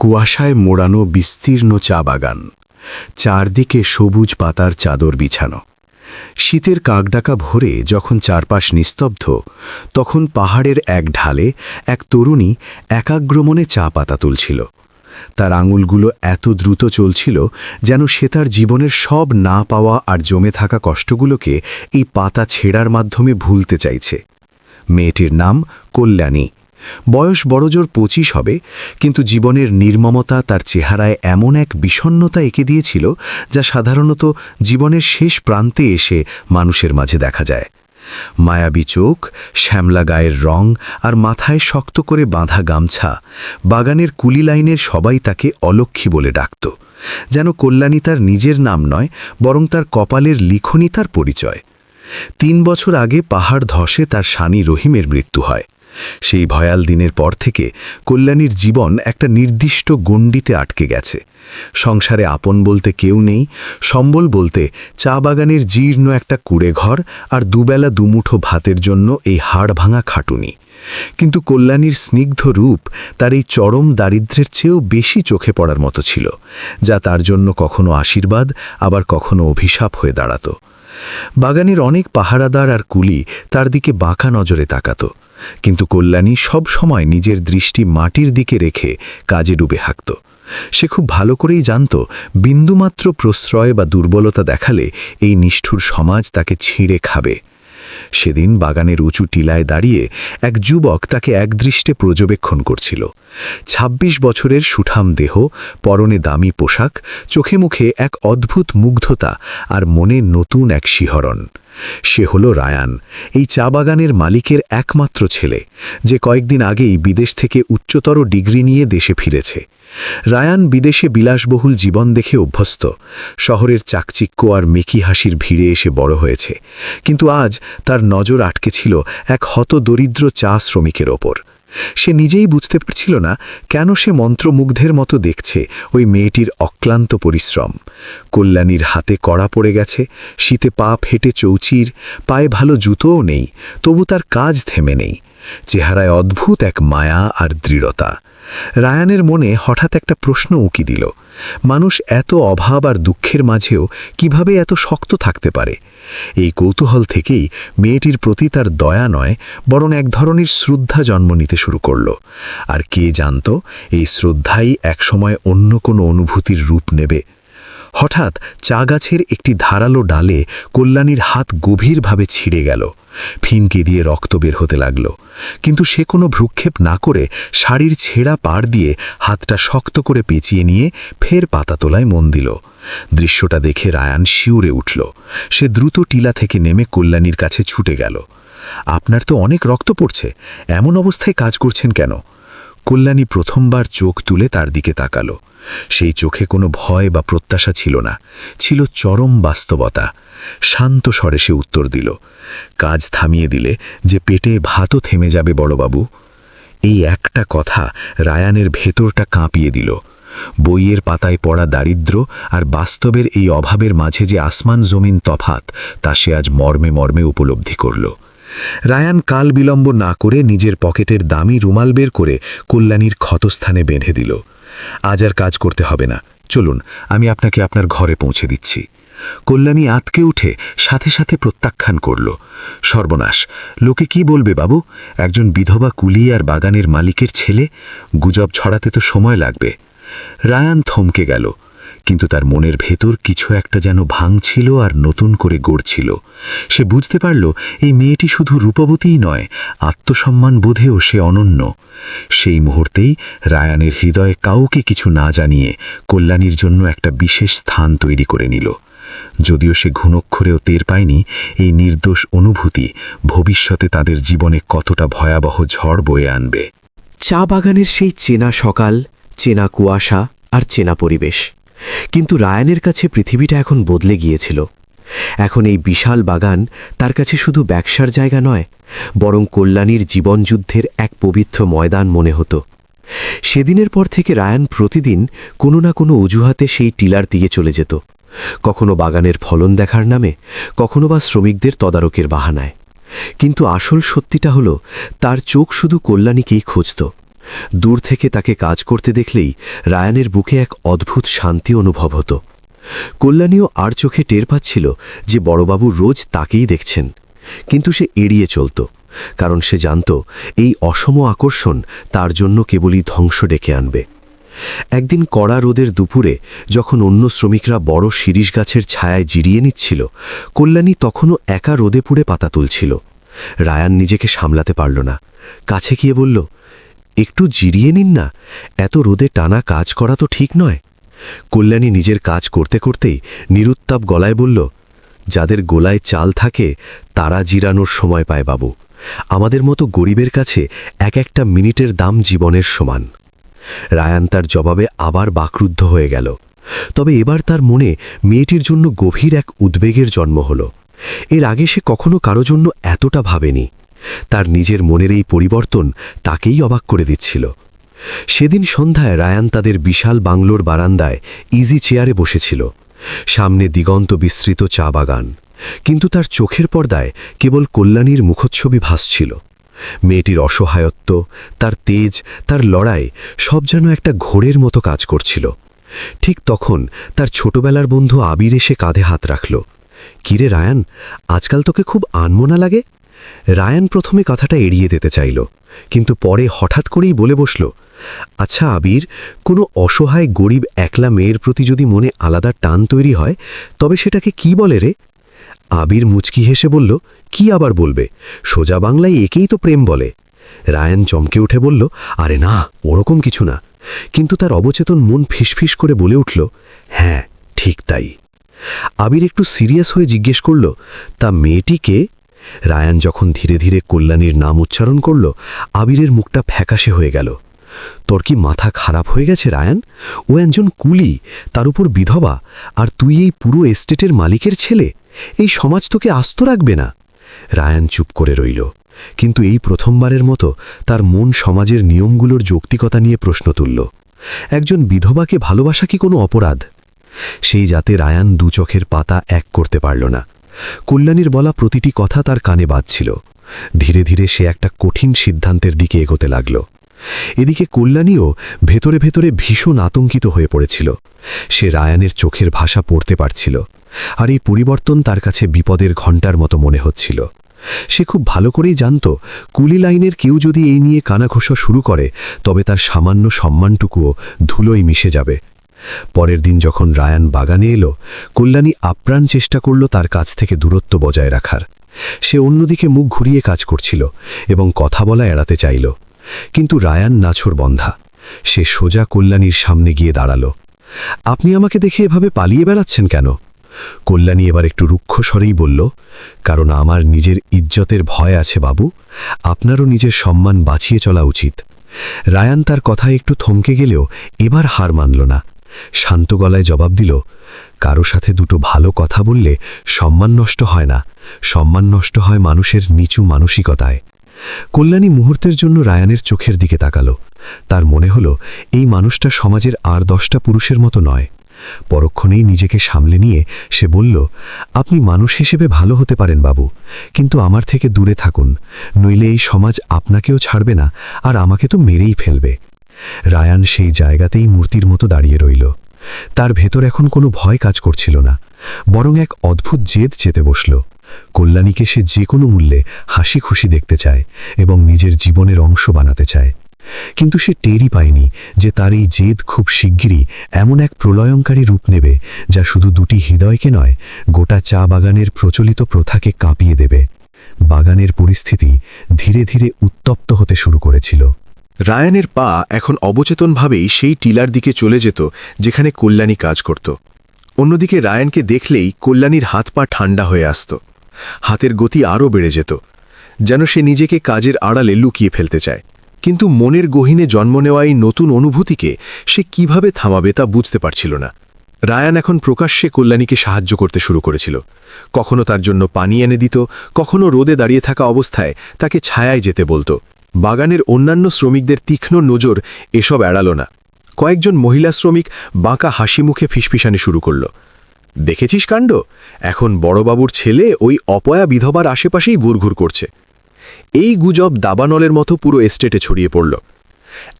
কুয়াশায় মোড়ানো বিস্তীর্ণ চা বাগান, চারদিকে সবুজ পাতার চাদর বিছানো। শীতের কাকডাকা ভোরে যখন চারপাশ নিস্তব্ধ, তখন পাহাড়ের এক ঢালে এক তরুণী একাগ্রমনে চা পাতা তুলছিল। তার আঙুলগুলো এত দ্রুত চলছিল যেন সে তার জীবনের সব না পাওয়া আর জমে থাকা কষ্টগুলোকে এই পাতা ছেঁড়ার মাধ্যমে ভুলতে চাইছে। মেয়েটির নাম কল্যাণী। বয়স বড়জোর 25 হবে, কিন্তু জীবনের নির্মমতা তার চেহারায় এমন এক বিষণ্ণতা এঁকে দিয়েছিল যা সাধারণত জীবনের শেষ প্রান্তে এসে মানুষের মাঝে দেখা যায়। মায়াবী চোখ, শ্যামলা গায়ের রং আর মাথায় শক্ত করে বাঁধা গামছা, বাগানের কুলি লাইনের সবাই তাকে অলক্ষী বলে ডাকত, যেন কল্যাণী তার নিজের নাম নয়, বরং তার কপালের লিখনই তার পরিচয়। 3 বছর আগে পাহাড় ধসে তার স্বামী রহিমের মৃত্যু হয়। সেই ভয়াল দিনের পর থেকে কল্যাণীর জীবন একটা নির্দিষ্ট গণ্ডিতে আটকে গেছে। সংসারে আপন বলতে কেউ নেই, সম্বল বলতে চা বাগানের জীর্ণ একটা কুড়ে ঘর আর দুবেলা দুমুঠো ভাতের জন্য এই হাড় ভাঙা খাটুনি। কিন্তু কল্যাণীর স্নিগ্ধ রূপ তার এই চরম দারিদ্র্যের চেয়েও বেশি চোখে পড়ার মতো ছিল, যা তার জন্য কখনো আশীর্বাদ, আবার কখনো অভিশাপ হয়ে দাঁড়াত। বাগানের অনেক পাহারাদার আর কুলি তার দিকে বাঁকা নজরে তাকাত, কিন্তু কল্যাণী সব সময় নিজের দৃষ্টি মাটির দিকে রেখে কাজে ডুবে হাঁকত। সে খুব ভালো করেই জানত, বিন্দুমাত্র প্রশ্রয় বা দুর্বলতা দেখালে এই নিষ্ঠুর সমাজ তাকে ছিঁড়ে খাবে। সেদিন বাগানের উঁচু টিলায় দাঁড়িয়ে এক যুবক তাকে একদৃষ্টে পর্যবেক্ষণ করছিল। 26 বছরের সুঠাম দেহ, পরনে দামি পোশাক, চোখে মুখে এক অদ্ভুত মুগ্ধতা আর মনে নতুন এক শিহরণ। সে হল রায়ান, এই চা বাগানের মালিকের একমাত্র ছেলে, যে কয়েকদিন আগেই বিদেশ থেকে উচ্চতর ডিগ্রি নিয়ে দেশে ফিরেছে। রায়ান বিদেশে বিলাসবহুল জীবন দেখে অভ্যস্ত, শহরের চাকচিক্য আর মেকি হাসির ভিড়ে এসে বড় হয়েছে, কিন্তু আজ তার নজর আটকে ছিল এক হতদরিদ্র চা শ্রমিকের ওপর। সে নিজেই বুঝতে পারছিল না কেন সে মন্ত্রমুগ্ধের মতো দেখছে ওই মেয়েটির অক্লান্ত পরিশ্রম। কল্যাণীর হাতে কড়া পড়ে গেছে, শীতে পা ফেটে চৌচির, পায়ে ভালো জুতোও নেই, তবু তার কাজ থেমে নেই। চেহারায় অদ্ভুত এক মায়া আর দৃঢ়তা। রায়ানের মনে হঠাৎ একটা প্রশ্ন উকি দিল, মানুষ এত অভাব আর দুঃখের মাঝেও কিভাবে এত শক্ত থাকতে পারে? এই কৌতূহল থেকেই মেয়েটির প্রতি তার দয়া নয়, বরং এক ধরনের শ্রদ্ধা জন্ম নিতে শুরু করল। আর কে জানত, এই শ্রদ্ধাই একসময় অন্য কোনো অনুভূতির রূপ নেবে। হঠাৎ চা গাছের একটি ধারালো ডালে কল্যাণীর হাত গভীরভাবে ছিঁড়ে গেল, ফিনকে দিয়ে রক্ত বের হতে লাগল। কিন্তু সে কোনো ভ্রুক্ষেপ না করে শাড়ির ছেঁড়া পাড় দিয়ে হাতটা শক্ত করে পেঁচিয়ে নিয়ে ফের পাতা তোলায় মন দিল। দৃশ্যটা দেখে রায়ান শিউরে উঠল। সে দ্রুত টিলা থেকে নেমে কল্যাণীর কাছে ছুটে গেল। আপনার তো অনেক রক্ত পড়ছে, এমন অবস্থায় কাজ করছেন কেন? কল্যাণী প্রথমবার চোখ তুলে তার দিকে তাকালো। সেই চোখে কোনো ভয় বা প্রত্যাশা ছিল না, ছিল চরম বাস্তবতা। শান্ত স্বরে সে উত্তর দিল, কাজ থামিয়ে দিলে যে পেটে ভাতও থেমে যাবে বড়বাবু। এই একটা কথা রায়ানের ভেতরটা কাঁপিয়ে দিল। বইয়ের পাতায় পড়া দারিদ্র্য আর বাস্তবের এই অভাবের মাঝে যে আসমান জমিন তফাত, তা সে আজ মর্মে মর্মে উপলব্ধি করল। রায়ান কাল বিলম্ব না করে নিজের পকেটের দামি রুমাল বের করে কল্যাণীর ক্ষতস্থানে বেঁধে দিল। আজ আর কাজ করতে হবে না, চলুন আমি আপনাকে আপনার ঘরে পৌঁছে দিচ্ছি। কল্যাণী আতকে উঠে সাথে সাথে প্রত্যাখ্যান করল, সর্বনাশ, লোকে কি বলবে বাবু? একজন বিধবা কুলি আর বাগানের মালিকের ছেলে, গুজব ছড়াতে তো সময় লাগবে। রায়ান থমকে গেল, কিন্তু তার মনের ভেতর কিছু একটা যেন ভাঙছিল আর নতুন করে গড়ছিল। সে বুঝতে পারল, এই মেয়েটি শুধু রূপবতীই নয়, আত্মসম্মান বোধেও সে অনন্য। সেই মুহূর্তেই রায়ানের হৃদয়ে কাউকে কিছু না জানিয়ে কল্যাণীর জন্য একটা বিশেষ স্থান তৈরি করে নিল। যদিও সে ঘুণক্ষরেও টের পায়নি এই নির্দোষ অনুভূতি ভবিষ্যতে তাদের জীবনে কতটা ভয়াবহ ঝড় বয়ে আনবে। চা বাগানের সেই চেনা সকাল, চেনা কুয়াশা আর চেনা পরিবেশ, কিন্তু রায়ানের কাছে পৃথিবীটা এখন বদলে গিয়েছিল। এখন এই বিশাল বাগান তার কাছে শুধু ব্যবসার জায়গা নয়, বরং কল্যাণীর জীবনযুদ্ধের এক পবিত্র ময়দান মনে হতো। সেদিনের পর থেকে রায়ান প্রতিদিন কোনো না কোনো অজুহাতে সেই টিলার দিকে চলে যেত, কখনো বাগানের ফলন দেখার নামে, কখনো বা শ্রমিকদের তদারকের বাহানায়। কিন্তু আসল সত্যিটা হলো, তার চোখ শুধু কল্যাণীকেই খুঁজত। দূর থেকে তাকে কাজ করতে দেখলেই রায়ানের বুকে এক অদ্ভুত শান্তি অনুভব হতো। কল্যাণীও আর চোখে টের পাচ্ছিল যে বড়বাবু রোজ তাকেই দেখছেন, কিন্তু সে এড়িয়ে চলত, কারণ সে জানত এই অসম আকর্ষণ তার জন্য কেবলই ধ্বংস ডেকে আনবে। একদিন কড়া রোদের দুপুরে যখন অন্য শ্রমিকরা বড় শিরীষ গাছের ছায়ায় জিরিয়ে নিচ্ছিল, কল্যাণী তখনও একা রোদে পুড়ে পাতা তুলছিল। রায়ান নিজেকে সামলাতে পারল না, কাছে গিয়ে বলল, একটু জিরিয়ে নিন না, এত রোদে টানা কাজ করা তো ঠিক নয়। কল্যাণী নিজের কাজ করতে করতেই নিরুত্তাপ গলায় বলল, যাদের গোলায় চাল থাকে তারা জিরানোর সময় পায় বাবু, আমাদের মতো গরিবের কাছে এক একটা মিনিটের দাম জীবনের সমান। রায়ান তার জবাবে আবার বাকরুদ্ধ হয়ে গেল, তবে এবার তার মনে মেয়েটির জন্য গভীর এক উদ্বেগের জন্ম হল। এর আগে সে কখনো কারো জন্য এতটা ভাবেনি। তার নিজের মনের এই পরিবর্তন তাকেই অবাক করে দিচ্ছিল। সেদিন সন্ধ্যায় রায়ান তাদের বিশাল বাংলোর বারান্দায় ইজি চেয়ারে বসেছিল। সামনে দিগন্ত বিস্তৃত চা বাগান, কিন্তু তার চোখের পর্দায় কেবল কল্যাণীর মুখচ্ছবি ভাসছিল। মেয়েটির অসহায়ত্ব, তার তেজ, তার লড়াই সব যেন একটা ঘোরের মতো কাজ করছিল। ঠিক তখন তার ছোটবেলার বন্ধু আবির এসে কাঁধে হাত রাখল। কিরে রায়ান, আজকাল তোকে খুব আনমনা লাগে? রায়ান প্রথমে কথাটা এড়িয়ে দিতে চাইল, কিন্তু পরে হঠাৎ করেই বলে বসল, আচ্ছা আবির, কোনো অসহায় গরিব একলা মেয়ের প্রতি যদি মনে আলাদা টান তৈরি হয় তবে সেটাকে কি বলে রে? আবির মুচকি হেসে বলল, কি আবার বলবে, সোজা বাংলায় একেই তো প্রেম বলে। রায়ান চমকে উঠে বলল, আরে না, ওরকম কিছু না। কিন্তু তার অবচেতন মন ফিসফিস করে বলে উঠল, হ্যাঁ ঠিক তাই। আবির একটু সিরিয়াস হয়ে জিজ্ঞেস করল, তা মেয়েটিকে? রায়ান যখন ধীরে ধীরে কল্যাণীর নাম উচ্চারণ করল, আবিরের মুখটা ফ্যাকাশে হয়ে গেল। তোর কি মাথা খারাপ হয়ে গেছে রায়ান? ও একজন কুলি, তার উপর বিধবা, আর তুই এই পুরো এস্টেটের মালিকের ছেলে। এই সমাজ তোকে আস্ত রাখবে না। রায়ান চুপ করে রইল, কিন্তু এই প্রথমবারের মতো তার মন সমাজের নিয়মগুলোর যৌক্তিকতা নিয়ে প্রশ্ন তুলল। একজন বিধবাকে ভালোবাসা কি কোনো অপরাধ? সেই যাতে রায়ান দু চোখের পাতা এক করতে পারল না। কল্যাণীর বলা প্রতিটি কথা তার কানে বাজছিল। ধীরে ধীরে সে একটা কঠিন সিদ্ধান্তের দিকে এগোতে লাগল। এদিকে কল্যাণীও ভেতরে ভেতরে ভীষণ আতঙ্কিত হয়ে পড়েছিল। সে রায়ানের চোখের ভাষা পড়তে পারছিল, আর এই পরিবর্তন তার কাছে বিপদের ঘণ্টার মতো মনে হচ্ছিল। সে খুব ভালো করেই জানত, কুলি লাইনের কেউ যদি এই নিয়ে কানাঘোষা শুরু করে তবে তার সামান্য সম্মানটুকুও ধুলোয় মিশে যাবে। পরের দিন যখন রায়ান বাগানে এলো, কল্যাণী আপ্রাণ চেষ্টা করল তার কাছ থেকে দূরত্ব বজায় রাখার। সে অন্যদিকে মুখ ঘুরিয়ে কাজ করছিল এবং কথা বলা এড়াতে চাইল, কিন্তু রায়ান নাছোড়বন্ধা। সে সোজা কল্যাণীর সামনে গিয়ে দাঁড়াল। আপনি আমাকে দেখে এভাবে পালিয়ে বেড়াচ্ছেন কেন? কল্যাণী এবার একটু রুক্ষ স্বরেই বলল, কারণ আমার নিজের ইজ্জতের ভয় আছে বাবু, আপনারও নিজের সম্মান বাঁচিয়ে চলা উচিত। রায়ান তার কথায় একটু থমকে গেলেও এবার হার মানল না। শান্ত গলায় জবাব দিল, কারো সাথে দুটো ভালো কথা বললে সম্মান নষ্ট হয় না, সম্মান নষ্ট হয় মানুষের নিচু মানসিকতায়। কল্যাণী মুহূর্তের জন্য রায়ানের চোখের দিকে তাকালো। তার মনে হলো এই মানুষটা সমাজের আর 10টা পুরুষের মতো নয়। পরক্ষণেই নিজেকে সামলে নিয়ে সে বলল, আপনি মানুষ হিসেবে ভালো হতে পারেন বাবু, কিন্তু আমার থেকে দূরে থাকুন, নইলে এই সমাজ আপনাকেও ছাড়বে না, আর আমাকে তো মেরেই ফেলবে। রায়ান সেই জায়গাতেই মূর্তির মতো দাঁড়িয়ে রইল। তার ভেতর এখন কোনো ভয় কাজ করছিল না, বরং এক অদ্ভুত জেদ চেতে বসল। কল্যাণীকে সে যে কোনো মূল্যে হাসি খুশি দেখতে চায় এবং নিজের জীবনের অংশ বানাতে চায়। কিন্তু সে টেরই পায়নি যে তার এই জেদ খুব শিগগিরই এমন এক প্রলয়ঙ্কারী রূপ নেবে যা শুধু দুটি হৃদয়কে নয়, গোটা চা বাগানের প্রচলিত প্রথাকে কাঁপিয়ে দেবে। বাগানের পরিস্থিতি ধীরে ধীরে উত্তপ্ত হতে শুরু করেছিল। রায়ানের পা এখন অবচেতনভাবেই সেই টিলার দিকে চলে যেত যেখানে কল্যাণী কাজ করত। অন্যদিকে রায়ানকে দেখলেই কল্যাণীর হাত পা ঠান্ডা হয়ে আসত। হাতের গতি আরও বেড়ে যেত, যেন সে নিজেকে কাজের আড়ালে লুকিয়ে ফেলতে চায়। কিন্তু মনের গহীনে জন্ম নেওয়া এই নতুন অনুভূতিকে সে কিভাবে থামাবে তা বুঝতে পারছিল না। রায়ান এখন প্রকাশ্যে কল্যাণীকে সাহায্য করতে শুরু করেছিল। কখনো তার জন্য পানি এনে দিত, কখনো রোদে দাঁড়িয়ে থাকা অবস্থায় তাকে ছায়ায় যেতে বলতো। বাগানের অন্যান্য শ্রমিকদের তীক্ষ্ণ নজর এসব এড়াল না। কয়েকজন মহিলা শ্রমিক বাঁকা হাসি মুখে ফিসফিসানি শুরু করল, দেখেছিস কাণ্ড, এখন বড়বাবুর ছেলে ওই অপয়া বিধবার আশেপাশেই ঘুরঘুর করছে। এই গুজব দাবানলের মতো পুরো এস্টেটে ছড়িয়ে পড়ল।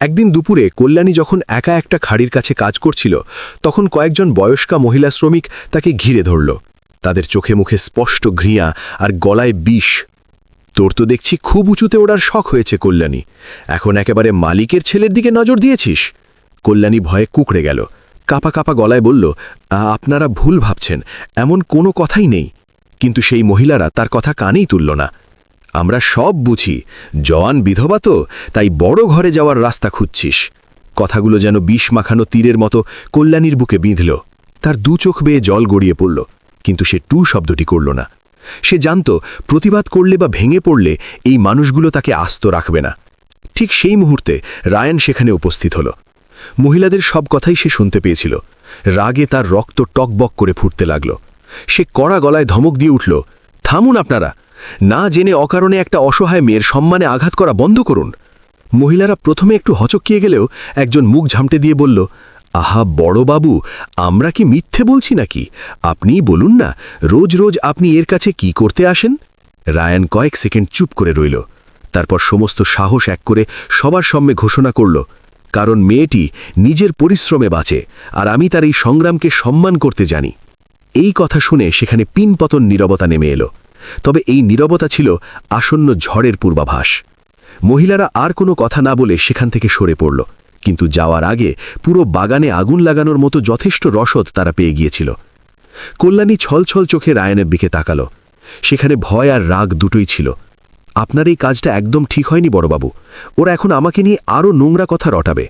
একদিন দুপুরে কল্যাণী যখন একা একটা খাড়ির কাছে কাজ করছিল তখন কয়েকজন বয়স্কা মহিলা শ্রমিক তাকে ঘিরে ধরল। তাদের চোখে মুখে স্পষ্ট ঘৃণা আর গলায় বিষ। তোর তো দেখছি খুব উঁচুতে ওড়ার শখ হয়েছে কল্যাণী, এখন একেবারে মালিকের ছেলের দিকে নজর দিয়েছিস। কল্যাণী ভয়ে কুঁকড়ে গেল, কাপা কাপা গলায় বলল, আপনারা ভুল ভাবছেন, এমন কোনো কথাই নেই। কিন্তু সেই মহিলারা তার কথা কানেই তুলল না। আমরা সব বুঝি, জওয়ান বিধবা তো, তাই বড় ঘরে যাওয়ার রাস্তা খুঁজছিস। কথাগুলো যেন বিষ মাখানো তীরের মতো কল্যাণীর বুকে বিঁধল। তার দু চোখ বেয়ে জল গড়িয়ে পড়ল, কিন্তু সে টু শব্দটি করল না। সে জানত প্রতিবাদ করলে বা ভেঙে পড়লে এই মানুষগুলো তাকে আস্ত রাখবে না। ঠিক সেই মুহূর্তে রায়ান সেখানে উপস্থিত হল। মহিলাদের সব কথাই সে শুনতে পেয়েছিল। রাগে তার রক্ত টকবক করে ফুটতে লাগল। সে কড়া গলায় ধমক দিয়ে উঠল, থামুন আপনারা, না জেনে অকারণে একটা অসহায় মেয়ের সম্মানে আঘাত করা বন্ধ করুন। মহিলারা প্রথমে একটু হচকিয়ে গেলেও একজন মুখ ঝামটে দিয়ে বলল, আহা বড়বাবু, আমরা কি মিথ্যে বলছি নাকি? আপনিই বলুন না, রোজ রোজ আপনি এর কাছে কি করতে আসেন? রায়ান কয়েক সেকেন্ড চুপ করে রইল। তারপর সমস্ত সাহস এক করে সবার সামনে ঘোষণা করল, কারণ মেয়েটি নিজের পরিশ্রমে বাঁচে, আর আমি তার এই সংগ্রামকে সম্মান করতে জানি। এই কথা শুনে সেখানে পিনপতন নীরবতা নেমে এলো। তবে এই নীরবতা ছিল আসন্ন ঝড়ের পূর্বাভাস। মহিলারা আর কোনো কথা না বলে সেখান থেকে সরে পড়ল, কিন্তু যাওয়ার আগে পুরো বাগানে আগুন লাগানোর মতো যথেষ্ট রসদ তারা পেয়ে গিয়েছিল। কল্যাণী ছলছল চোখে রায়ানের দিকে তাকালো। সেখানে ভয় আর রাগ দুটোই ছিল। আপনার এই কাজটা একদম ঠিক হয়নি বড়বাবু, ওরা এখন আমাকে নিয়ে আরও নোংরা কথা রটাবে।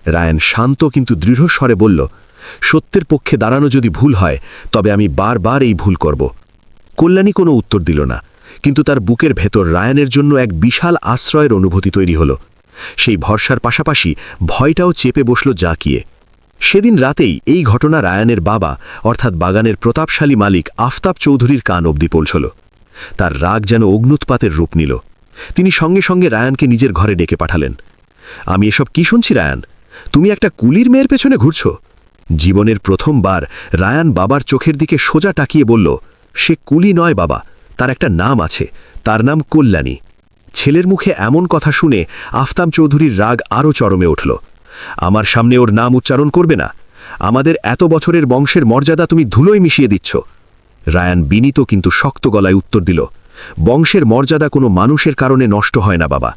রায়ান শান্ত কিন্তু দৃঢ় স্বরে বলল, সত্যের পক্ষে দাঁড়ানো যদি ভুল হয় তবে আমি বারবার এই ভুল করব। কল্যাণী কোনো উত্তর দিল না, কিন্তু তার বুকের ভেতর রায়ানের জন্য এক বিশাল আশ্রয়ের অনুভূতি তৈরি হল। সেই ভরসার পাশাপাশি ভয়টাও চেপে বসল জাঁকিয়ে। সেদিন রাতেই এই ঘটনা রায়ানের বাবা অর্থাৎ বাগানের প্রতাপশালী মালিক আফতাব চৌধুরীর কান অবধি পৌঁছল। তার রাগ যেন অগ্নুৎপাতের রূপ নিল। তিনি সঙ্গে সঙ্গে রায়ানকে নিজের ঘরে ডেকে পাঠালেন। আমি এসব কি শুনছি রায়ান? তুমি একটা কুলির মেয়ের পেছনে ঘুরছ? জীবনের প্রথমবার রায়ান বাবার চোখের দিকে সোজা তাকিয়ে বলল, সে কুলি নয় বাবা, তার একটা নাম আছে, তার নাম কল্যাণী। ছেলের মুখে এমন কথা শুনে আফতাব চৌধুরীর রাগ আরও চরমে উঠল। আমার সামনে ওর নাম উচ্চারণ করবে না। আমাদের এত বছরের বংশের মর্যাদা তুমি ধুলোয় মিশিয়ে দিচ্ছ। রায়ান বিনীত কিন্তু শক্ত গলায় উত্তর দিল, বংশের মর্যাদা কোনো মানুষের কারণে নষ্ট হয় না বাবা,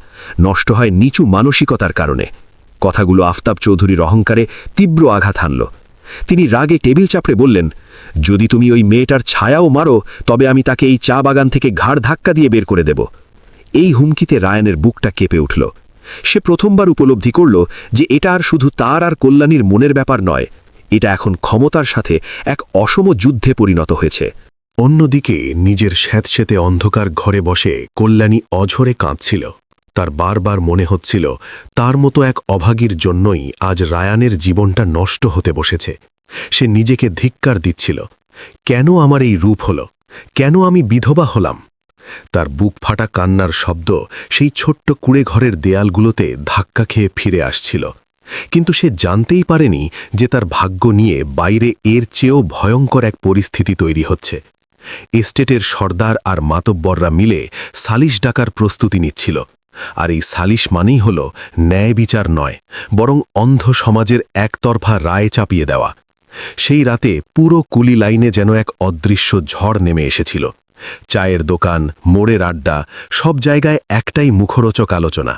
নষ্ট হয় নিচু মানসিকতার কারণে। কথাগুলো আফতাব চৌধুরীর অহংকারে তীব্র আঘাত হানল। তিনি রাগে টেবিল চাপড়ে বললেন, যদি তুমি ওই মেয়েটার ছায়াও মারো তবে আমি তাকে এই চা বাগান থেকে ঘাড় ধাক্কা দিয়ে বের করে দেব। এই হুমকিতে রায়ানের বুকটা কেঁপে উঠল। সে প্রথমবার উপলব্ধি করল যে এটা আর শুধু তার আর কল্যাণীর মনের ব্যাপার নয়, এটা এখন ক্ষমতার সাথে এক অসম যুদ্ধে পরিণত হয়েছে। অন্যদিকে নিজের স্যাঁতস্যাঁতে অন্ধকার ঘরে বসে কল্যাণী অঝরে কাঁদছিল। তার বারবার মনে হচ্ছিল তার মতো এক অভাগীর জন্যই আজ রায়ানের জীবনটা নষ্ট হতে বসেছে। সে নিজেকে ধিক্কার দিচ্ছিল, কেন আমার এই রূপ হল, কেন আমি বিধবা হলাম। তার বুক ফাটা কান্নার শব্দ সেই ছোট্ট কুঁড়ে ঘরের দেয়ালগুলোতে ধাক্কা খেয়ে ফিরে আসছিল। কিন্তু সে জানতেই পারেনি যে তার ভাগ্য নিয়ে বাইরে এর চেয়েও ভয়ঙ্কর এক পরিস্থিতি তৈরি হচ্ছে। এস্টেটের সর্দার আর মাতব্বররা মিলে সালিশ ডাকার প্রস্তুতি নিচ্ছিল। আর এই সালিশ মানেই হল ন্যায় বিচার নয়, বরং অন্ধ সমাজের একতরফা রায় চাপিয়ে দেওয়া। সেই রাতে পুরো কুলি লাইনে যেন এক অদৃশ্য ঝড় নেমে এসেছিল। চায়ের দোকান, মোড়ের আড্ডা, সব জায়গায় একটাই মুখরোচক আলোচনা,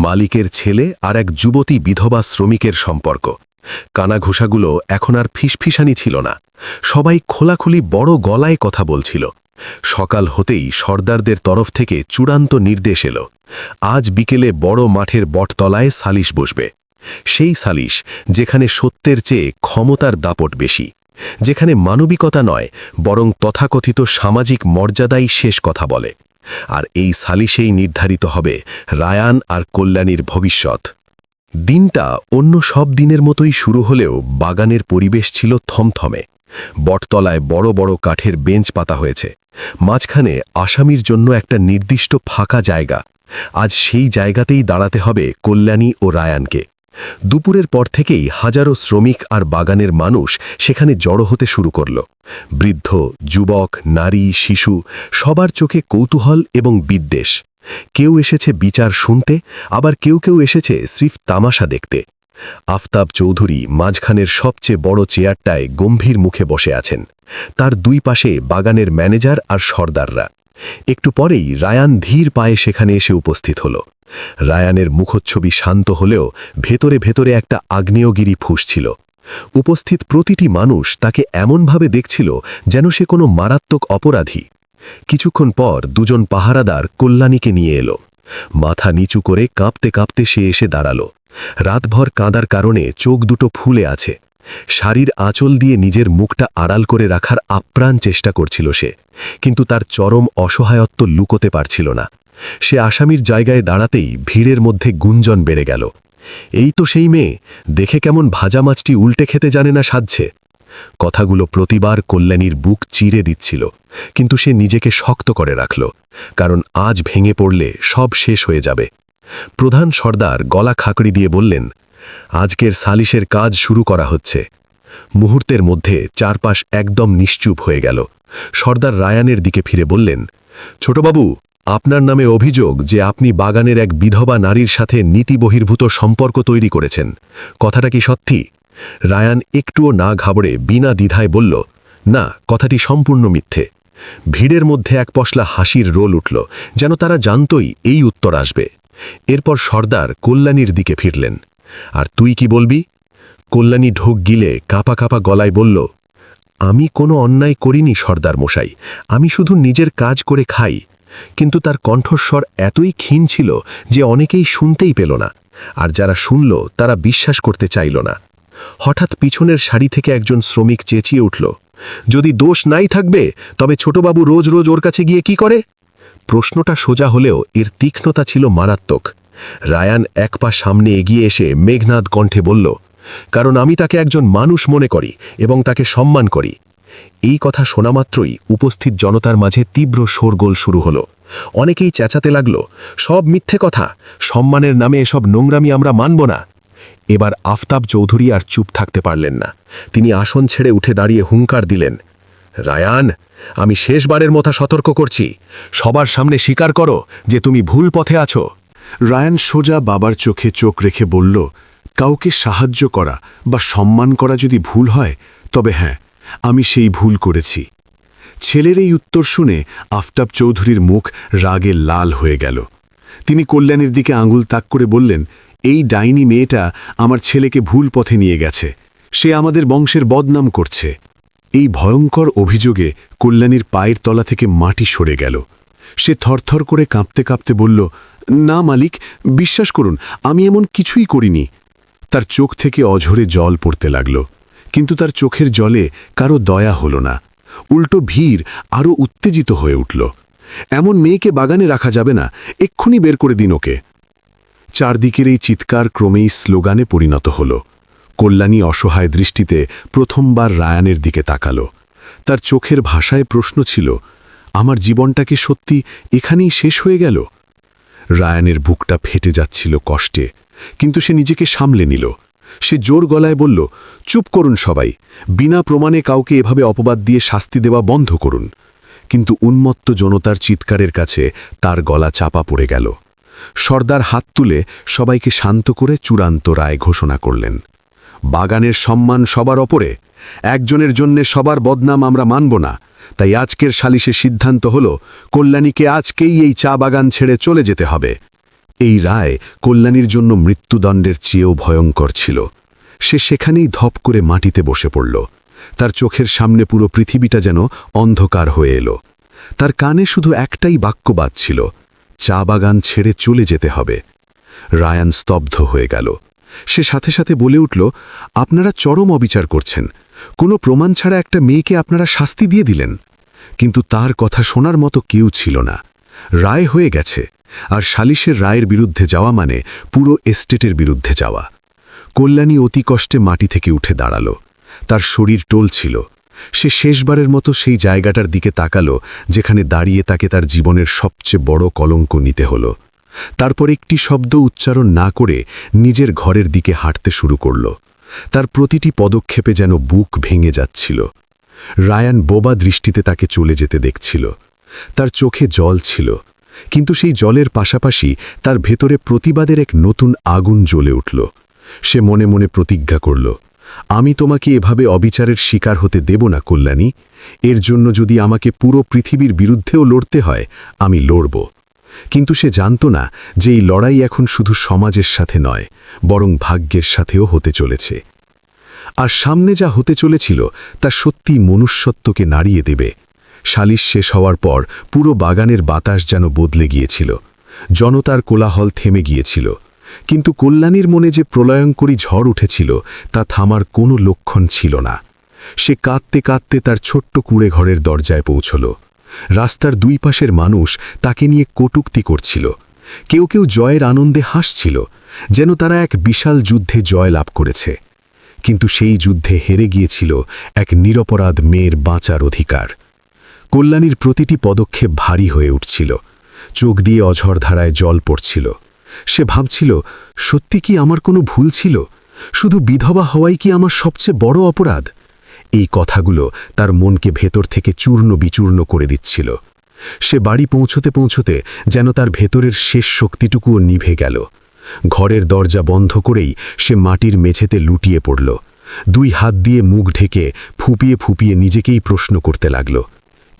মালিকের ছেলে আর এক যুবতী বিধবা শ্রমিকের সম্পর্ক। কানাঘুষাগুলো এখন আর ফিসফিসানি ছিল না, সবাই খোলাখুলি বড় গলায় কথা বলছিল। সকাল হতেই সর্দারদের তরফ থেকে চূড়ান্ত নির্দেশ এলো, আজ বিকেলে বড় মাঠের বটতলায় সালিশ বসবে। সেই সালিশ যেখানে সত্যের চেয়ে ক্ষমতার দাপট বেশি, যেখানে মানবিকতা নয় বরং তথাকথিত সামাজিক মর্যাদাই শেষ কথা বলে। আর এই সালিশেই নির্ধারিত হবে রায়ান আর কল্যাণীর ভবিষ্যৎ। দিনটা অন্য সব দিনের মতোই শুরু হলেও বাগানের পরিবেশ ছিল থমথমে। বটতলায় বড় বড় কাঠের বেঞ্চ পাতা হয়েছে, মাঝখানে আসামির জন্য একটা নির্দিষ্ট ফাঁকা জায়গা। আজ সেই জায়গাতেই দাঁড়াতে হবে কল্যাণী ও রায়ানকে। দুপুরের পর থেকেই হাজারো শ্রমিক আর বাগানের মানুষ সেখানে জড়ো হতে শুরু করল। বৃদ্ধ, যুবক, নারী, শিশু, সবার চোখে কৌতূহল এবং বিদ্বেষ। কেউ এসেছে বিচার শুনতে, আবার কেউ কেউ এসেছে স্রিফ তামাশা দেখতে। আফতাব চৌধুরী মাঝখানের সবচেয়ে বড় চেয়ারটায় গম্ভীর মুখে বসে আছেন। তার দুই পাশে বাগানের ম্যানেজার আর সর্দাররা। একটু পরেই রায়ান ধীর পায়ে সেখানে এসে উপস্থিত হল। রায়ানের মুখচ্ছবি শান্ত হলেও ভেতরে ভেতরে একটা আগ্নেয়গিরি ফুঁসছিল। উপস্থিত প্রতিটি মানুষ তাকে এমনভাবে দেখছিল যেন সে কোনো মারাত্মক অপরাধী। কিছুক্ষণ পর দুজন পাহারাদার কল্যাণীকে নিয়ে এলো। মাথা নিচু করে কাঁপতে কাঁপতে সে এসে দাঁড়ালো। রাতভর কাঁদার কারণে চোখ দুটো ফুলে আছে। শাড়ির আঁচল দিয়ে নিজের মুখটা আড়াল করে রাখার আপ্রাণ চেষ্টা করছিল সে, কিন্তু তার চরম অসহায়ত্ব লুকোতে পারছিল না। সে আসামির জায়গায় দাঁড়াতেই ভিড়ের মধ্যে গুঞ্জন বেড়ে গেল। এই তো সেই মেয়ে, দেখে কেমন ভাজা মাছটি উল্টে খেতে জানে না সাজছে। কথাগুলো প্রতিবার কল্যাণীর বুক চিরে দিচ্ছিল, কিন্তু সে নিজেকে শক্ত করে রাখল, কারণ আজ ভেঙে পড়লে সব শেষ হয়ে যাবে। প্রধান সর্দার গলা খাকড়ি দিয়ে বললেন, আজকের সালিশের কাজ শুরু করা হচ্ছে। মুহূর্তের মধ্যে চারপাশ একদম নিশ্চুপ হয়ে গেল। সর্দার রায়ানের দিকে ফিরে বললেন, ছোটবাবু, আপনার নামে অভিযোগ যে আপনি বাগানের এক বিধবা নারীর সাথে নীতিবহির্ভূত সম্পর্ক তৈরি করেছেন। কথাটা কি সত্যি? রায়ান একটুও না ঘাবড়ে বিনা দ্বিধায় বলল, না, কথাটি সম্পূর্ণ মিথ্যে। ভিড়ের মধ্যে এক পশলা হাসির রোল উঠল, যেন তারা জানতই এই উত্তর আসবে। এরপর সর্দার কল্যাণীর দিকে ফিরলেন। আর তুই কি বলবি? কল্যাণী ঢোক গিলে কাঁপা কাঁপা গলায় বলল, আমি কোনো অন্যায় করিনি সর্দার মশাই, আমি শুধু নিজের কাজ করে খাই। কিন্তু তার কণ্ঠস্বর এতই ক্ষীণ ছিল যে অনেকেই শুনতেই পেল না, আর যারা শুনল তারা বিশ্বাস করতে চাইল না। হঠাৎ পিছনের সারি থেকে একজন শ্রমিক চেঁচিয়ে উঠল, যদি দোষ নাই থাকবে তবে ছোটবাবু রোজ রোজ ওর কাছে গিয়ে কি করে? প্রশ্নটা সোজা হলেও এর তীক্ষ্ণতা ছিল মারাত্মক। রায়ান এক পা সামনে এগিয়ে এসে মেঘনাদ কণ্ঠে বলল, কারণ আমি তাকে একজন মানুষ মনে করি এবং তাকে সম্মান করি। এই কথা শোনা মাত্রই উপস্থিত জনতার মাঝে তীব্র শোরগোল শুরু হলো। অনেকেই চেঁচাতে লাগল, সব মিথ্যে কথা, সম্মানের নামে এসব নোংরামি আমরা মানব না। এবার আফতাব চৌধুরী আর চুপ থাকতে পারলেন না। তিনি আসন ছেড়ে উঠে দাঁড়িয়ে হুঙ্কার দিলেন, রায়ান, আমি শেষবারের মতো সতর্ক করছি, সবার সামনে স্বীকার করো যে তুমি ভুল পথে আছো। রায়ান সোজা বাবার চোখে চোখ রেখে বলল, কাউকে সাহায্য করা বা সম্মান করা যদি ভুল হয়, তবে হ্যাঁ, আমি সেই ভুল করেছি। ছেলের এই উত্তর শুনে আফতাব চৌধুরীর মুখ রাগে লাল হয়ে গেল। তিনি কল্যাণীর দিকে আঙুল তাক করে বললেন, এই ডাইনি মেয়েটা আমার ছেলেকে ভুল পথে নিয়ে গেছে, সে আমাদের বংশের বদনাম করছে। এই ভয়ঙ্কর অভিযোগে কল্যাণীর পায়ের তলা থেকে মাটি সরে গেল। সে থরথর করে কাঁপতে কাঁপতে বলল, না মালিক, বিশ্বাস করুন, আমি এমন কিছুই করিনি। তার চোখ থেকে অঝরে জল পড়তে লাগল, কিন্তু তার চোখের জলে কারো দয়া হল না। উল্টো ভিড় আরও উত্তেজিত হয়ে উঠল। এমন মেয়েকে বাগানে রাখা যাবে না, এক্ষুনি বের করে দিন ওকে। চারদিকের এই চিৎকার ক্রমেই স্লোগানে পরিণত হল। কল্যাণী অসহায় দৃষ্টিতে প্রথমবার রায়ানের দিকে তাকাল। তার চোখের ভাষায় প্রশ্ন ছিল, আমার জীবনটা কি সত্যি এখানেই শেষ হয়ে গেল? রায়ানের বুকটা ফেটে যাচ্ছিল কষ্টে, কিন্তু সে নিজেকে সামলে নিল। সে জোর গলায় বলল, চুপ করুন সবাই, বিনা প্রমাণে কাউকে এভাবে অপবাদ দিয়ে শাস্তি দেওয়া বন্ধ করুন। কিন্তু উন্মত্ত জনতার চিৎকারের কাছে তার গলা চাপা পড়ে গেল। সর্দার হাত তুলে সবাইকে শান্ত করে চূড়ান্ত রায় ঘোষণা করলেন, বাগানের সম্মান সবার ওপরে, একজনের জন্যে সবার বদনাম আমরা মানব না। তাই আজকের সালিশে সিদ্ধান্ত হল, কল্যাণীকে আজকেই এই চা বাগান ছেড়ে চলে যেতে হবে। এই রায় কল্যাণীর জন্য মৃত্যুদণ্ডের চেয়েও ভয়ঙ্কর ছিল। সে সেখানেই ধপ করে মাটিতে বসে পড়ল। তার চোখের সামনে পুরো পৃথিবীটা যেন অন্ধকার হয়ে এলো। তার কানে শুধু একটাই বাক্য বাজছিল, চা বাগান ছেড়ে চলে যেতে হবে। রায়ান স্তব্ধ হয়ে গেল। সে সাথে সাথে বলে উঠল, আপনারা চরম অবিচার করছেন, কোনো প্রমাণ ছাড়া একটা মেয়েকে আপনারা শাস্তি দিয়ে দিলেন। কিন্তু তার কথা শোনার মতো কেউ ছিল না। রায় হয়ে গেছে, আর সালিশের রায়ের বিরুদ্ধে যাওয়া মানে পুরো এস্টেটের বিরুদ্ধে যাওয়া। কল্যাণী অতি কষ্টে মাটি থেকে উঠে দাঁড়াল। তার শরীর টলছিল। সে শেষবারের মতো সেই জায়গাটার দিকে তাকাল যেখানে দাঁড়িয়ে তাকে তার জীবনের সবচেয়ে বড় কলঙ্ক নিতে হলো। তারপর একটি শব্দ উচ্চারণ না করে নিজের ঘরের দিকে হাঁটতে শুরু করল। তার প্রতিটি পদক্ষেপে যেন বুক ভেঙে যাচ্ছিল। রায়ান বোবা দৃষ্টিতে তাকে চলে যেতে দেখছিল। তার চোখে জল ছিল, কিন্তু সেই জলের পাশাপাশি তার ভেতরে প্রতিবাদের এক নতুন আগুন জ্বলে উঠল। সে মনে মনে প্রতিজ্ঞা করল, আমি তোমাকে এভাবে অবিচারের শিকার হতে দেব না কল্যাণী। এর জন্য যদি আমাকে পুরো পৃথিবীর বিরুদ্ধেও লড়তে হয়, আমি লড়ব। কিন্তু সে জানত না যে এই লড়াই এখন শুধু সমাজের সাথে নয়, বরং ভাগ্যের সাথেও হতে চলেছে। আর সামনে যা হতে চলেছিল তা সত্যি মনুষ্যত্বকে নাড়িয়ে দেবে। সালিশ শেষ হওয়ার পর পুরো বাগানের বাতাস যেন বদলে গিয়েছিল। জনতার কোলাহল থেমে গিয়েছিল, কিন্তু কল্যাণীর মনে যে প্রলয়ঙ্করী ঝড় উঠেছিল তা থামার কোনো লক্ষণ ছিল না। সে কাঁদতে কাঁদতে তার ছোট্ট কুঁড়ে ঘরের দরজায় পৌঁছল। রাস্তার দুই পাশের মানুষ তাকে নিয়ে কটূক্তি করছিল। কেউ কেউ জয়ের আনন্দে হাসছিল, যেন তারা এক বিশাল যুদ্ধে জয় লাভ করেছে। কিন্তু সেই যুদ্ধে হেরে গিয়েছিল এক নিরপরাধ মেয়ের বাঁচার অধিকার। কল্যাণীর প্রতিটি পদক্ষেপ ভারী হয়ে উঠছিল, চোখ দিয়ে অঝর ধারায় জল পড়ছিল। সে ভাবছিল, সত্যি কি আমার কোনো ভুল ছিল? শুধু বিধবা হওয়াই কি আমার সবচেয়ে বড় অপরাধ? এই কথাগুলো তার মনকে ভেতর থেকে চূর্ণ বিচূর্ণ করে দিচ্ছিল। সে বাড়ি পৌঁছতে পৌঁছতে যেন তার ভেতরের শেষ শক্তিটুকুও নিভে গেল। ঘরের দরজা বন্ধ করেই সে মাটির মেঝেতে লুটিয়ে পড়ল। দুই হাত দিয়ে মুখ ঢেকে ফুপিয়ে ফুপিয়ে নিজেকেই প্রশ্ন করতে লাগল,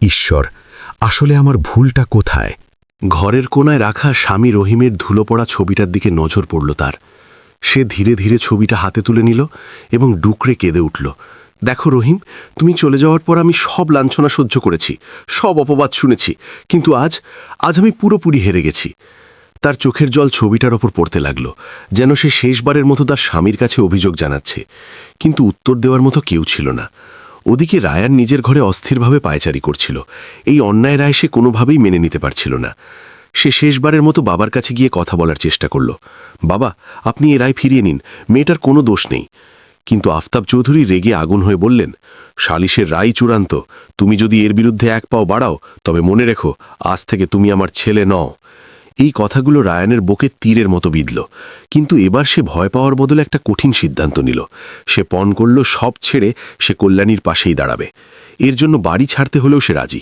ঈশ্বর, আসলে আমার ভুলটা কোথায়? ঘরের কোনায় রাখা স্বামী রহিমের ধুলো পড়া ছবিটার দিকে নজর পড়ল তার। সে ধীরে ধীরে ছবিটা হাতে তুলে নিল এবং ডুকরে কেঁদে উঠল। দেখো রহিম, তুমি চলে যাওয়ার পর আমি সব লাঞ্ছনা সহ্য করেছি, সব অপবাদ শুনেছি, কিন্তু আজ আমি পুরোপুরি হেরে গেছি। তার চোখের জল ছবিটার ওপর পড়তে লাগলো, যেন সে শেষবারের মতো তার স্বামীর কাছে অভিযোগ জানাচ্ছে, কিন্তু উত্তর দেওয়ার মতো কেউ ছিল না। ওদিকে রায়ান নিজের ঘরে অস্থিরভাবে পায়চারি করছিল। এই অন্যায় রায় সে কোনোভাবেই মেনে নিতে পারছিল না। সে শেষবারের মতো বাবার কাছে গিয়ে কথা বলার চেষ্টা করল, বাবা, আপনি এ রায় ফিরিয়ে নিন, মেয়েটার কোনো দোষ নেই। কিন্তু আফতাব চৌধুরী রেগে আগুন হয়ে বললেন, সালিশের রায় চূড়ান্ত, তুমি যদি এর বিরুদ্ধে এক পাও বাড়াও তবে মনে রেখো, আজ থেকে তুমি আমার ছেলে নও। এই কথাগুলো রায়ানের বুকে তীরের মতো বিঁধল, কিন্তু এবার সে ভয় পাওয়ার বদলে একটা কঠিন সিদ্ধান্ত নিল। সে পণ করল সব ছেড়ে সে কল্যাণীর পাশেই দাঁড়াবে। এর জন্য বাড়ি ছাড়তে হলেও সে রাজি।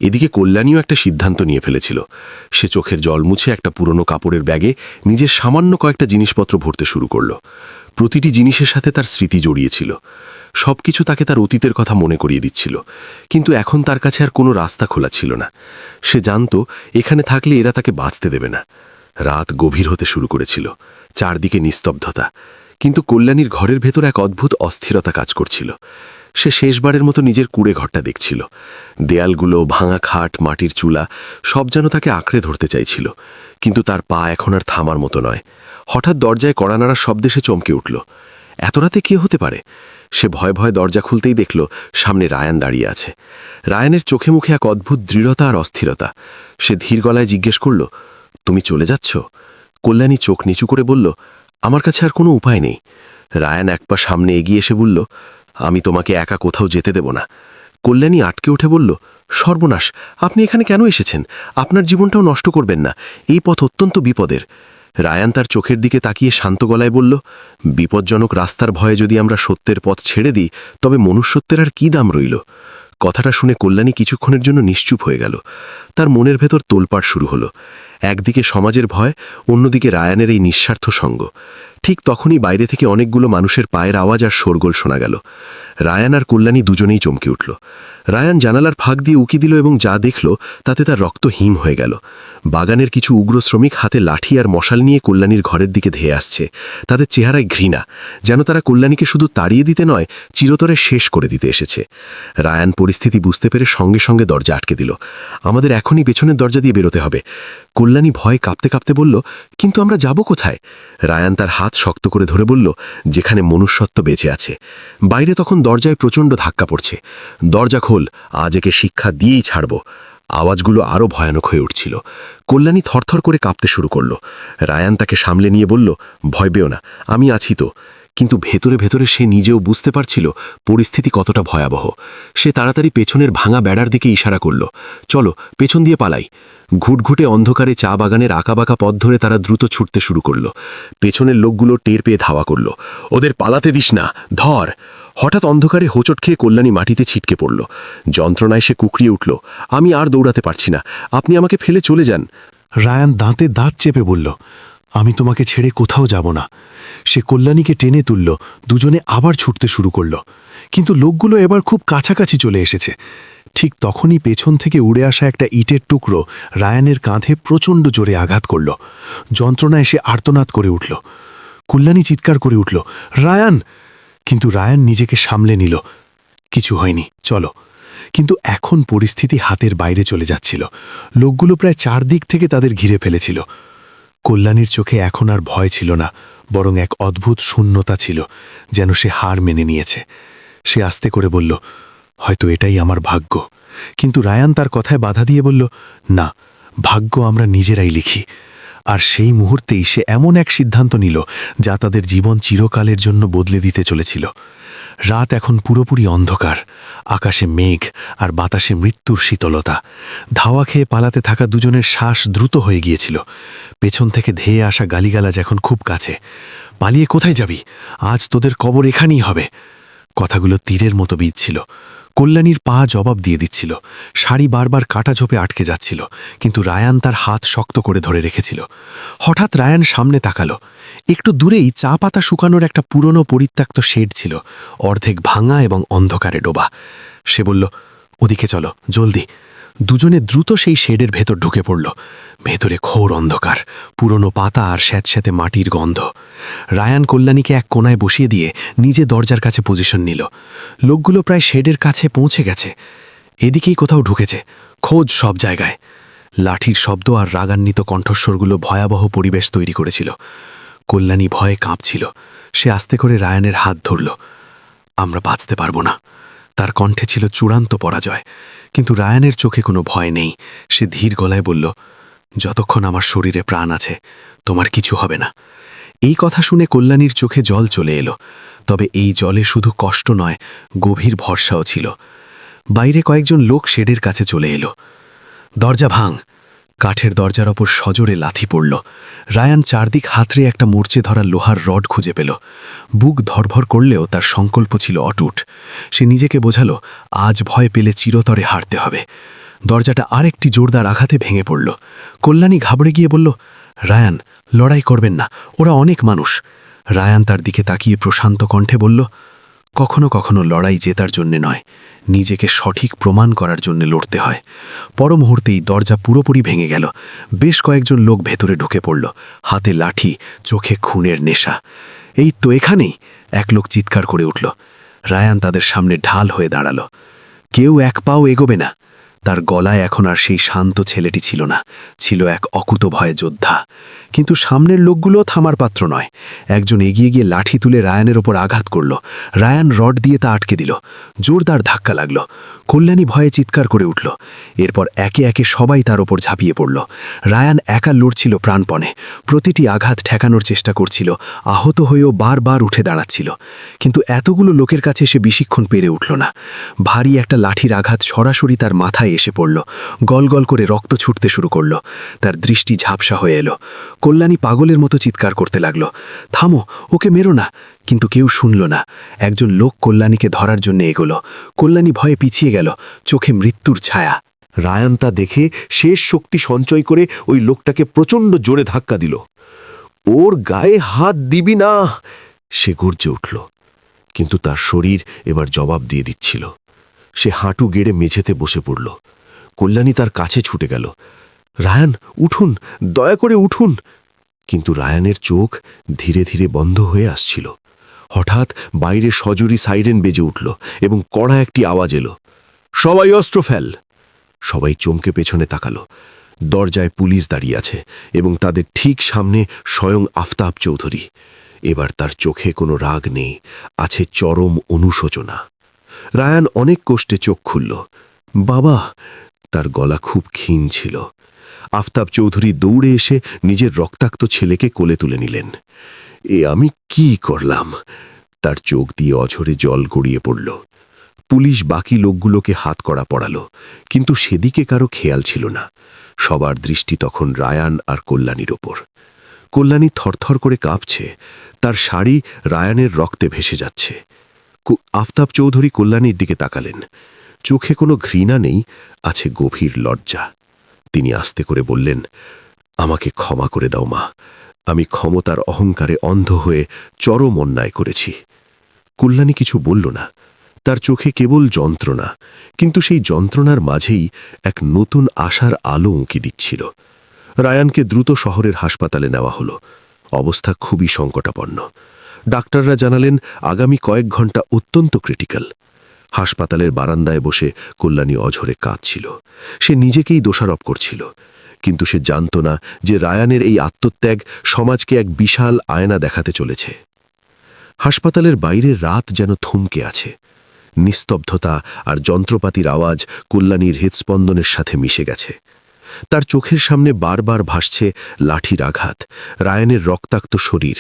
এদিকে কল্যাণীও একটা সিদ্ধান্ত নিয়ে ফেলেছিল। সে চোখের জল মুছে একটা পুরনো কাপড়ের ব্যাগে নিজের সামান্য কয়েকটা জিনিসপত্র ভরতে শুরু করল। প্রতিটি জিনিসের সাথে তার স্মৃতি জড়িয়েছিল। সবকিছু তাকে তার অতীতের কথা মনে করিয়ে দিচ্ছিল, কিন্তু এখন তার কাছে আর কোনো রাস্তা খোলা ছিল না। সে জানত এখানে থাকলে এরা তাকে বাঁচতে দেবে না। রাত গভীর হতে শুরু করেছিল, চারদিকে নিস্তব্ধতা, কিন্তু কল্যাণীর ঘরের ভেতর এক অদ্ভুত অস্থিরতা কাজ করছিল। সে শেষবারের মতো নিজের কুঁড়ে ঘরটা দেখছিল। দেয়ালগুলো, ভাঙা খাট, মাটির চুলা, সব যেন তাকে আঁকড়ে ধরতে চাইছিল, কিন্তু তার পা এখন আর থামার মতো নয়। হঠাৎ দরজায় কড়া নাড়ার শব্দে সে চমকে উঠল। এত রাতে কে হতে পারে? সে ভয়ে ভয়ে দরজা খুলতেই দেখল সামনে রায়ান দাঁড়িয়ে আছে। রায়ানের চোখে মুখে এক অদ্ভুত দৃঢ়তা আর অস্থিরতা। সে ধীর গলায় জিজ্ঞেস করল, তুমি চলে যাচ্ছ? কল্যাণী চোখ নিচু করে বলল, আমার কাছে আর কোনো উপায় নেই। রায়ান এক পা সামনে এগিয়ে এসে বলল, আমি তোমাকে একা কোথাও যেতে দেব না। কল্যাণী আটকে উঠে বলল, সর্বনাশ, আপনি এখানে কেন এসেছেন? আপনার জীবনটাও নষ্ট করবেন না, এই পথ অত্যন্ত বিপদের। রায়ান তার চোখের দিকে তাকিয়ে শান্ত গলায় বলল, বিপজ্জনক রাস্তার ভয়ে যদি আমরা সত্যের পথ ছেড়ে দিই তবে মনুষ্যত্বের আর কী দাম রইল? কথাটা শুনে কল্যাণী কিছুক্ষণের জন্য নিশ্চুপ হয়ে গেল। তার মনের ভেতর তোলপাড় শুরু হলো। একদিকে সমাজের ভয়, অন্যদিকে রায়ানের এই নিঃস্বার্থ সঙ্গ। ঠিক তখনই বাইরে থেকে অনেকগুলো মানুষের পায়ের আওয়াজ আর শোরগোল শোনা গেল। রায়ান আর কল্যাণী দুজনেই চমকে উঠল। রায়ান জানালার ফাঁক দিয়ে উকি দিল এবং যা দেখল তাতে তার রক্ত হিম হয়ে গেল। বাগানের কিছু উগ্র শ্রমিক হাতে লাঠি আর মশাল নিয়ে কল্যাণীর ঘরের দিকে ধেয়ে আসছে। তাদের চেহারায় ঘৃণা, যেন তারা কল্যাণীকে শুধু তাড়িয়ে দিতে নয়, চিরতরে শেষ করে দিতে এসেছে। রায়ান পরিস্থিতি বুঝতে পেরে সঙ্গে সঙ্গে দরজা আটকে দিল। আমাদের এখনই পেছনের দরজা দিয়ে বেরোতে হবে। কল্যাণী ভয়ে কাঁপতে কাঁপতে বলল, কিন্তু আমরা যাব কোথায়? রায়ান তার হাত শক্ত করে ধরে বলল, যেখানে মনুষ্যত্ব বেঁচে আছে। বাইরে তখন দরজায় প্রচণ্ড ধাক্কা পড়ছে। দরজা খোল, আজ একে শিক্ষা দিয়েই ছাড়ব। আওয়াজগুলো আরও ভয়ানক হয়ে উঠছিল। কল্যাণী থরথর করে কাঁপতে শুরু করল। রায়ান তাকে সামলে নিয়ে বলল, ভয় পেও না, আমি আছি তো। কিন্তু ভেতরে ভেতরে সে নিজেও বুঝতে পারছিল পরিস্থিতি কতটা ভয়াবহ। সে তাড়াতাড়ি পেছনের ভাঙা বেড়ার দিকে ইশারা করল, চলো পেছন দিয়ে পালাই। ঘুটঘুটে অন্ধকারে চা বাগানের আঁকাবাঁকা পথ ধরে তারা দ্রুত ছুটতে শুরু করল। পেছনের লোকগুলো টের পেয়ে ধাওয়া করল, ওদের পালাতে দিস না, ধর। হঠাৎ অন্ধকারে হোঁচট খেয়ে কল্যাণী মাটিতে ছিটকে পড়ল। যন্ত্রণায় সে কুকরিয়ে উঠল, আমি আর দৌড়াতে পারছি না, আপনি আমাকে ফেলে চলে যান। রায়ান দাঁতে দাঁত চেপে বলল, আমি তোমাকে ছেড়ে কোথাও যাব না। সে কল্যাণীকে টেনে তুলল, দুজনে আবার ছুটতে শুরু করল। কিন্তু লোকগুলো এবার খুব কাছাকাছি চলে এসেছে। ঠিক তখনই পেছন থেকে উড়ে আসা একটা ইটের টুকরো রায়ানের কাঁধে প্রচণ্ড জোরে আঘাত করল। যন্ত্রণায় সে আর্তনাদ করে উঠল। কল্যাণী চিৎকার করে উঠল, রায়ান! কিন্তু রায়ান নিজেকে সামলে নিল। কিছু হয়নি, চলো। কিন্তু এখন পরিস্থিতি হাতের বাইরে চলে যাচ্ছিল। লোকগুলো প্রায় চারদিক থেকে তাদের ঘিরে ফেলেছিল। কল্যাণীর চোখে এখন আর ভয় ছিল না, বরং এক অদ্ভুত শূন্যতা ছিল, যেন সে হার মেনে নিয়েছে। সে আস্তে করে বলল, হয়তো এটাই আমার ভাগ্য। কিন্তু রায়ান তার কথায় বাধা দিয়ে বলল, না, ভাগ্য আমরা নিজেরাই লিখি। আর সেই মুহূর্তেই সে এমন এক সিদ্ধান্ত নিল যা তাদের জীবন চিরকালের জন্য বদলে দিতে চলেছিল। রাত এখন পুরোপুরি অন্ধকার, আকাশে মেঘ আর বাতাসে মৃত্যুর শীতলতা। ধাওয়া খেয়ে পালাতে থাকা দুজনের শ্বাস দ্রুত হয়ে গিয়েছিল। পেছন থেকে ধেয়ে আসা গালিগালাজ এখন খুব কাছে। পালিয়ে কোথায় যাবি? আজ তোদের কবর এখানেই হবে। কথাগুলো তীরের মতো বিঁধছিল। কল্যাণীর পা জবাব দিয়ে দিচ্ছিল, শাড়ি বারবার কাটা ঝোপে আটকে যাচ্ছিল, কিন্তু রায়ান তার হাত শক্ত করে ধরে রেখেছিল। হঠাৎ রায়ান সামনে তাকালো। একটু দূরেই চা পাতা শুকানোর একটা পুরনো পরিত্যক্ত শেড ছিল, অর্ধেক ভাঙা এবং অন্ধকারে ডোবা। সে বলল, ওদিকে চলো, জলদি। দুজনে দ্রুত সেই শেডের ভেতর ঢুকে পড়ল। ভেতরে ঘোর অন্ধকার, পুরনো পাতা আর স্যাঁতস্যাঁতে মাটির গন্ধ। রায়ান কল্যাণীকে এক কোনায় বসিয়ে দিয়ে নিজে দরজার কাছে পজিশন নিল। লোকগুলো প্রায় শেডের কাছে পৌঁছে গেছে। এদিকেই কোথাও ঢুকেছে, খোঁজ সব জায়গায়। লাঠির শব্দ আর রাগান্বিত কণ্ঠস্বরগুলো ভয়াবহ পরিবেশ তৈরি করেছিল। কল্যাণী ভয়ে কাঁপছিল। সে আস্তে করে রায়ানের হাত ধরল। আমরা বাঁচতে পারবো না। তার কণ্ঠে ছিল চূড়ান্ত পরাজয়। কিন্তু রায়ানের চোখে কোনো ভয় নেই। সে ধীর গলায় বলল, যতক্ষণ আমার শরীরে প্রাণ আছে, তোমার কিছু হবে না। এই কথা শুনে কল্যাণীর চোখে জল চলে এলো। তবে এই জলে শুধু কষ্ট নয়, গভীর ভরসাও ছিল। বাইরে কয়েকজন লোক শেডের কাছে চলে এলো। দরজা ভাঙ! কাঠের দরজার ওপর সজোরে লাথি পড়ল। রায়ান চারদিক হাতড়ে একটা মরচে ধরা লোহার রড খুঁজে পেল। বুক ধরভর করলেও তার সংকল্প ছিল অটুট। সে নিজেকে বোঝালো, আজ ভয় পেলে চিরতরে হারতে হবে। দরজাটা আরেকটি জোরদার আঘাতে ভেঙে পড়ল। কল্যাণী ঘাবড়ে গিয়ে বলল, রায়ান, লড়াই করবেন না, ওরা অনেক মানুষ। রায়ান তার দিকে তাকিয়ে প্রশান্ত কণ্ঠে বলল, কখনো কখনো লড়াই জেতার জন্যে নয়, নিজেকে সঠিক প্রমাণ করার জন্য লড়তে হয়। পর মুহূর্তেই দরজা পুরোপুরি ভেঙে গেল। বেশ কয়েকজন লোক ভেতরে ঢুকে পড়ল, হাতে লাঠি, চোখে খুনের নেশা। এই তো এখানেই! এক লোক চিৎকার করে উঠল। রায়ান তাদের সামনে ঢাল হয়ে দাঁড়ালো। কেউ এক পাও এগোবে না। তার গলায় এখন আর সেই শান্ত ছেলেটি ছিল না, ছিল এক অকুতভয় যোদ্ধা। কিন্তু সামনের লোকগুলো থামার পাত্র নয়। একজন এগিয়ে গিয়ে লাঠি তুলে রায়ানের ওপর আঘাত করল। রায়ান রড দিয়ে তা আটকে দিল। জোরদার ধাক্কা লাগল। কল্যাণী ভয়ে চিৎকার করে উঠল। এরপর একে একে সবাই তার ওপর ঝাঁপিয়ে পড়ল। রায়ান একা লড়ছিল প্রাণপণে, প্রতিটি আঘাত ঠেকানোর চেষ্টা করছিল, আহত হয়েও বারবার উঠে দাঁড়াচ্ছিল। কিন্তু এতগুলো লোকের কাছে সে বেশিক্ষণ পেরে উঠল না। ভারী একটা লাঠির আঘাত সরাসরি তার মাথায় এসে পড়ল। গলগল করে রক্ত ছুটতে শুরু করল। তার দৃষ্টি ঝাপসা হয়ে এলো। কল্যাণী পাগলের মতো চিৎকার করতে লাগল, থামো, ওকে মেরো না। কিন্তু কেউ শুনল না। একজন লোক কল্যাণীকে ধরার জন্য এগোল। কল্যাণী ভয়ে পিছিয়ে গেল, চোখে মৃত্যুর ছায়া। রায়ান তা দেখে শেষ শক্তি সঞ্চয় করে ওই লোকটাকে প্রচণ্ড জোরে ধাক্কা দিল। ওর গায়ে হাত দিবি না! সে গর্জে উঠল। কিন্তু তার শরীর এবার জবাব দিয়ে দিচ্ছিল। সে হাঁটু গেড়ে মেঝেতে বসে পড়ল। কল্যাণী তার কাছে ছুটে গেল। রায়ান, উঠুন, দয়া করে উঠুন! কিন্তু রায়ানের চোখ ধীরে ধীরে বন্ধ হয়ে আসছিল। হঠাৎ বাইরে সজোরে সাইরেন বেজে উঠল এবং কড়া একটি আওয়াজ এলো, সবাই অস্ত্র ফেল! সবাই চমকে পেছনে তাকালো। দরজায় পুলিশ দাঁড়িয়ে আছে এবং তাদের ঠিক সামনে স্বয়ং আফতাব চৌধুরী। এবার তার চোখে কোনো রাগ নেই, আছে চরম অনুশোচনা। রায়ান অনেক কষ্টে চোখ খুলল। বাবা! তার গলা খুব ক্ষীণ ছিল। আফতাব চৌধুরী দৌড়ে এসে নিজের রক্তাক্ত ছেলেকে কোলে তুলে নিলেন। এ আমি কি করলাম? তার চোখ দিয়ে অঝরে জল গড়িয়ে পড়ল। পুলিশ বাকি লোকগুলোকে হাতকড়া পড়ালো, কিন্তু সেদিকে কারো খেয়াল ছিল না। সবার দৃষ্টি তখন রায়ান আর কল্যাণীর ওপর। কল্যাণী থরথর করে কাঁপছে, তার শাড়ি রায়ানের রক্তে ভেসে যাচ্ছে। আফতাব চৌধুরী কল্যাণীর দিকে তাকালেন। চোখে কোনো ঘৃণা নেই, আছে গভীর লজ্জা। তিনি আস্তে করে বললেন, আমাকে ক্ষমা করে দাও মা, আমি ক্ষমতার অহংকারে অন্ধ হয়ে চরম অন্যায় করেছি। কল্যাণী কিছু বলল না, তার চোখে কেবল যন্ত্রণা, কিন্তু সেই যন্ত্রণার মাঝেই এক নতুন আশার আলো উঁকি দিচ্ছিল। রায়ানকে দ্রুত শহরের হাসপাতালে নেওয়া হলো। অবস্থা খুবই সংকটাপন্ন। ডাক্তাররা জানালেন আগামী কয়েক ঘন্টা অত্যন্ত ক্রিটিক্যাল। হাসপাতালের বারান্দায় বসে কল্যাণী অঝরে কাঁদছিল। সে নিজেকেই দোষারোপ করছিল, কিন্তু সে জানত না যে রায়ানের এই আত্মত্যাগ সমাজকে এক বিশাল আয়না দেখাতে চলেছে। হাসপাতালের বাইরে রাত যেন থমকে আছে। নিস্তব্ধতা আর যন্ত্রপাতির আওয়াজ কল্যাণীর হৃৎস্পন্দনের সাথে মিশে গেছে। তার চোখের সামনে বারবার ভাসছে লাঠির আঘাত, রায়ানের রক্তাক্ত শরীর।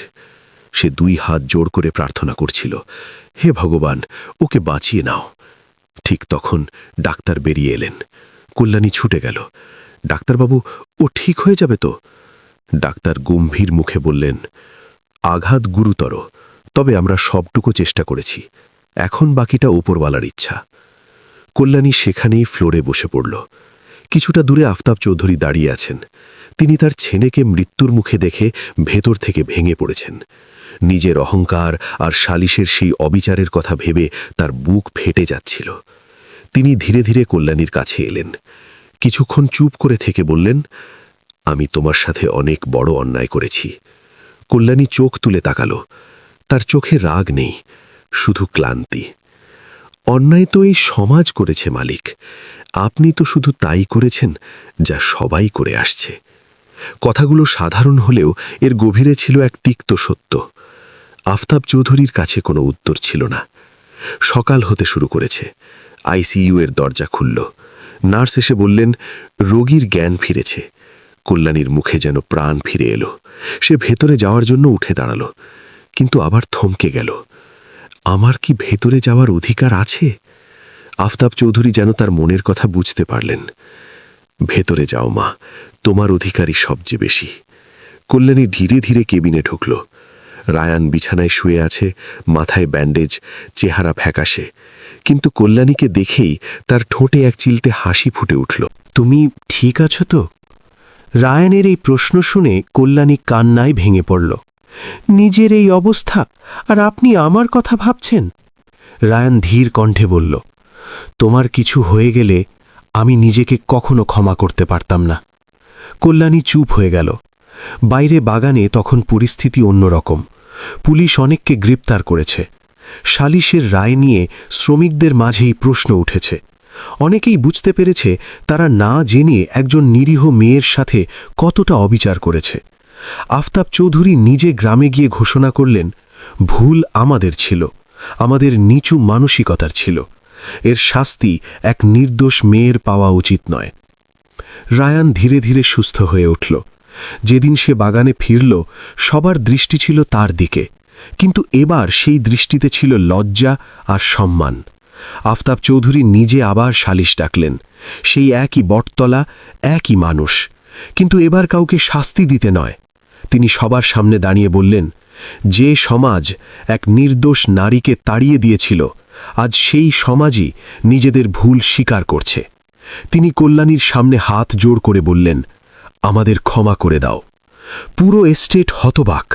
সে 2 হাত জোড় করে প্রার্থনা করছিল, হে ভগবান, ওকে বাঁচিয়ে নাও। ঠিক তখন ডাক্তার বেরিয়ে এলেন। কল্যাণী ছুটে গেল, ডাক্তারবাবু, ও ঠিক হয়ে যাবে তো? ডাক্তার গম্ভীর মুখে বললেন, আঘাত গুরুতর, তবে আমরা সবটুকু চেষ্টা করেছি, এখন বাকিটা উপরওয়ালার ইচ্ছা। কল্যাণী সেখানেই ফ্লোরে বসে পড়ল। কিছুটা দূরে আফতাব চৌধুরী দাঁড়িয়ে আছেন। তিনি তার ছেলেকে মৃত্যুর মুখে দেখে ভেতর থেকে ভেঙে পড়েছেন। নিজের অহংকার আর সালিশের সেই অবিচারের কথা ভেবে তার বুক ফেটে যাচ্ছিল। তিনি ধীরে ধীরে কল্যাণীর কাছে এলেন। কিছুক্ষণ চুপ করে থেকে বললেন, আমি তোমার সাথে অনেক বড় অন্যায় করেছি। কল্যাণী চোখ তুলে তাকালো। তার চোখে রাগ নেই, শুধু ক্লান্তি। অন্যায় তো এই সমাজ করেছে মালিক, আপনি তো শুধু তাই করেছেন যা সবাই করে আসছে। কথাগুলো সাধারণ হলেও এর গভীরে ছিল এক তিক্ত সত্য। আফতাব চৌধুরীর কাছে কোনো উত্তর ছিল না। সকাল হতে শুরু করেছে। আইসিইউ এর দরজা খুলল। নার্স এসে বললেন, রোগীর জ্ঞান ফিরেছে। কল্যাণীর মুখে যেন প্রাণ ফিরে এলো। সে ভেতরে যাওয়ার জন্য উঠে দাঁড়াল, কিন্তু আবার থমকে গেল। আমার কি ভেতরে যাওয়ার অধিকার আছে? আফতাব চৌধুরী যেন তার মনের কথা বুঝতে পারলেন। ভেতরে যাও মা, তোমার অধিকারই সবচেয়ে বেশি। কল্যাণী ধীরে ধীরে কেবিনে ঢুকল। রায়ান বিছানায় শুয়ে আছে, মাথায় ব্যান্ডেজ, চেহারা ফ্যাকাশে, কিন্তু কল্যাণীকে দেখেই তার ঠোঁটে এক চিলতে হাসি ফুটে উঠল। তুমি ঠিক আছো তো? রায়ানের এই প্রশ্ন শুনে কল্যাণী কান্নায় ভেঙে পড়ল। নিজের এই অবস্থা, আর আপনি আমার কথা ভাবছেন? রায়ান ধীর কণ্ঠে বলল, তোমার কিছু হয়ে গেলে আমি নিজেকে কখনো ক্ষমা করতে পারতাম না। কল্যাণী চুপ হয়ে গেল। বাইরে বাগানে তখন পরিস্থিতি অন্যরকম। পুলিশ অনেককে গ্রেপ্তার করেছে। সালিশের রায় নিয়ে শ্রমিকদের মাঝেই প্রশ্ন উঠেছে। অনেকেই বুঝতে পেরেছে তারা না জেনে একজন নিরীহ মেয়ের সাথে কতটা অবিচার করেছে। আফতাব চৌধুরী নিজে গ্রামে গিয়ে ঘোষণা করলেন, ভুল আমাদের ছিল, আমাদের নিচু মানসিকতার ছিল। এর শাস্তি এক নির্দোষ মেয়ের পাওয়া উচিত নয়। রায়ান ধীরে ধীরে সুস্থ হয়ে উঠল। যেদিন সে বাগানে ফিরল, সবার দৃষ্টি ছিল তার দিকে, কিন্তু এবার সেই দৃষ্টিতে ছিল লজ্জা আর সম্মান। আফতাব চৌধুরী নিজে আবার সালিশ ডাকলেন। সেই একই বটতলা, একই মানুষ, কিন্তু এবার কাউকে শাস্তি দিতে নয়। তিনি সবার সামনে দাঁড়িয়ে বললেন, যে সমাজ এক নির্দোষ নারীকে তাড়িয়ে দিয়েছিল, আজ সেই সমাজই নিজেদের ভুল স্বীকার করছে। তিনি কল্যাণীর সামনে হাত জোড় করে বললেন, আমাদের ক্ষমা করে দাও। পুরো এস্টেট হতবাক।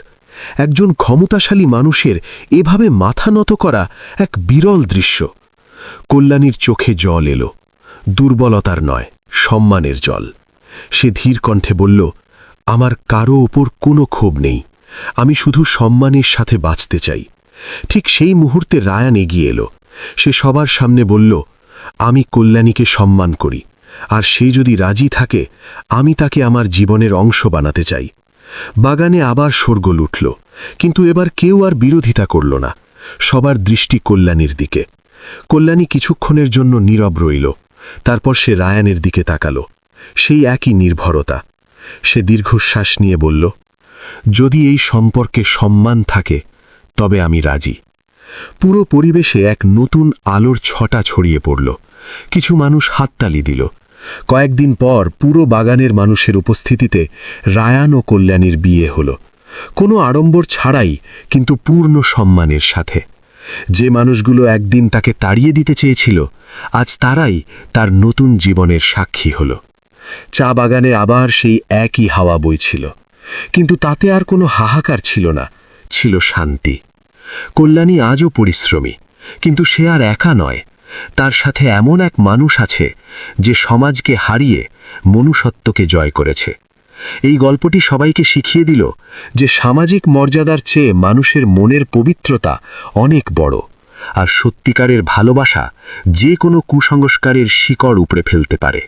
একজন ক্ষমতাশালী মানুষের এভাবে মাথা নত করা এক বিরল দৃশ্য। কল্যাণীর চোখে জল এলো, দুর্বলতার নয়, সম্মানের জল। সে ধীর কণ্ঠে বলল, আমার কারো ওপর কোনো ক্ষোভ নেই, আমি শুধু সম্মানের সাথে বাঁচতে চাই। ঠিক সেই মুহূর্তে রায়ান এগিয়ে এলো। সে সবার সামনে বলল, আমি কল্যাণীকে সম্মান করি, আর সে যদি রাজি থাকে আমি তাকে আমার জীবনের অংশ বানাতে চাই। বাগানে আবার শোরগোল উঠল, কিন্তু এবার কেউ আর বিরোধিতা করল না। সবার দৃষ্টি কল্যাণীর দিকে। কল্যাণী কিছুক্ষণের জন্য নীরব রইল। তারপর সে রায়ানের দিকে তাকাল। সেই একই নির্ভরতা। সে দীর্ঘশ্বাস নিয়ে বলল, যদি এই সম্পর্কে সম্মান থাকে তবে আমি রাজি। পুরো পরিবেশে এক নতুন আলোর ছটা ছড়িয়ে পড়ল। কিছু মানুষ হাততালি দিল। কয়েকদিন পর পুরো বাগানের মানুষের উপস্থিতিতে রায়ান ও কল্যাণীর বিয়ে হল। কোনো আড়ম্বর ছাড়াই, কিন্তু পূর্ণ সম্মানের সাথে। যে মানুষগুলো একদিন তাকে তাড়িয়ে দিতে চেয়েছিল, আজ তারাই তার নতুন জীবনের সাক্ষী হল। চা বাগানে আবার সেই একই হাওয়া বইছিল, কিন্তু তাতে আর কোনো হাহাকার ছিল না, ছিল শান্তি। কল্যাণী আজও পরিশ্রমী, কিন্তু সে আর একা নয়। তার সাথে এমন এক মানুষ আছে যে সমাজকে হারিয়ে মনুষ্যত্বকে জয় করেছে। এই গল্পটি সবাইকে শিখিয়ে দিল যে সামাজিক মর্যাদার চেয়ে মানুষের মনের পবিত্রতা অনেক বড়, আর সত্যিকারের ভালোবাসা যে কোনো কুসংস্কারের শিকড় উপড়ে ফেলতে পারে।